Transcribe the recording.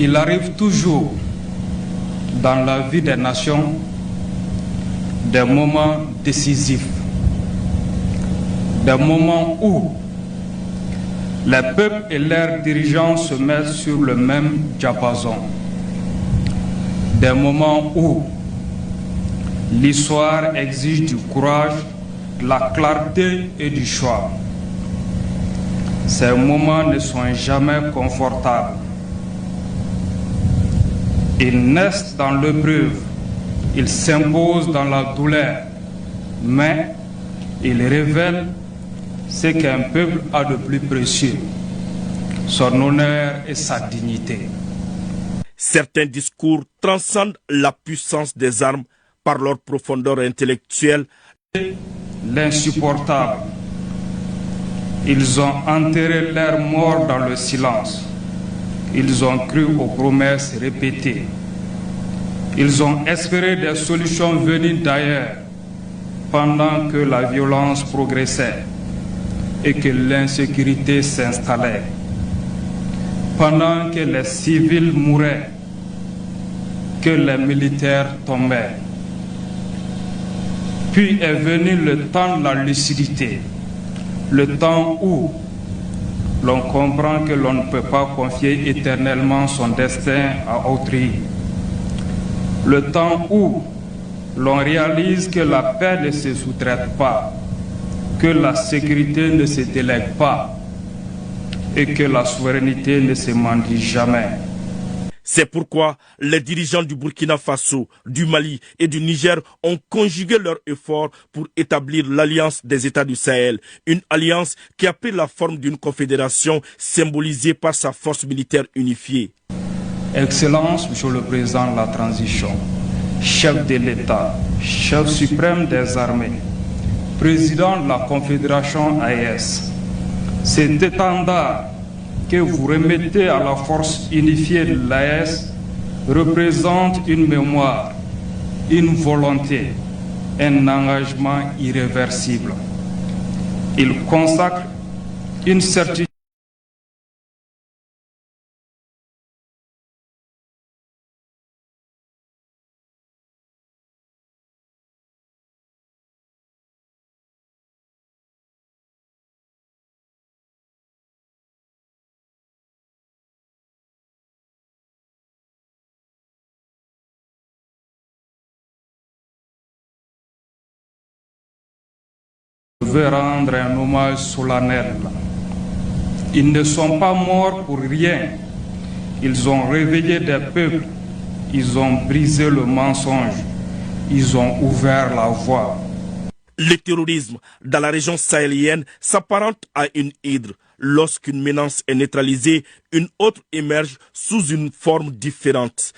Il arrive toujours dans la vie des nations des moments décisifs, des moments où les peuples et leurs dirigeants se mettent sur le même diapason, des moments où l'histoire exige du courage, de la clarté et du choix. Ces moments ne sont jamais confortables. Ils naissent dans l'épreuve, ils s'imposent dans la douleur, mais ils révèlent ce qu'un peuple a de plus précieux, son honneur et sa dignité. Certains discours transcendent la puissance des armes par leur profondeur intellectuelle. L'insupportable. Ils ont enterré leurs morts dans le silence. Ils ont cru aux promesses répétées. Ils ont espéré des solutions venues d'ailleurs pendant que la violence progressait et que l'insécurité s'installait. Pendant que les civils mouraient, que les militaires tombaient. Puis est venu le temps de la lucidité, le temps où l'on comprend que l'on ne peut pas confier éternellement son destin à autrui. Le temps où l'on réalise que la paix ne se sous-traite pas, que la sécurité ne se délègue pas et que la souveraineté ne se mendie jamais. C'est pourquoi les dirigeants du Burkina Faso, du Mali et du Niger ont conjugué leurs efforts pour établir l'Alliance des États du Sahel, une alliance qui a pris la forme d'une confédération symbolisée par sa force militaire unifiée. Excellence, Monsieur le Président de la Transition, chef de l'État, chef suprême des armées, président de la Confédération AES, cet étendard que vous remettez à la force unifiée de l'AES représente une mémoire, une volonté, un engagement irréversible. Il consacre une certitude. Je veux rendre un hommage solennel. Ils ne sont pas morts pour rien. Ils ont réveillé des peuples. Ils ont brisé le mensonge. Ils ont ouvert la voie. Le terrorisme dans la région sahélienne s'apparente à une hydre. Lorsqu'une menace est neutralisée, une autre émerge sous une forme différente.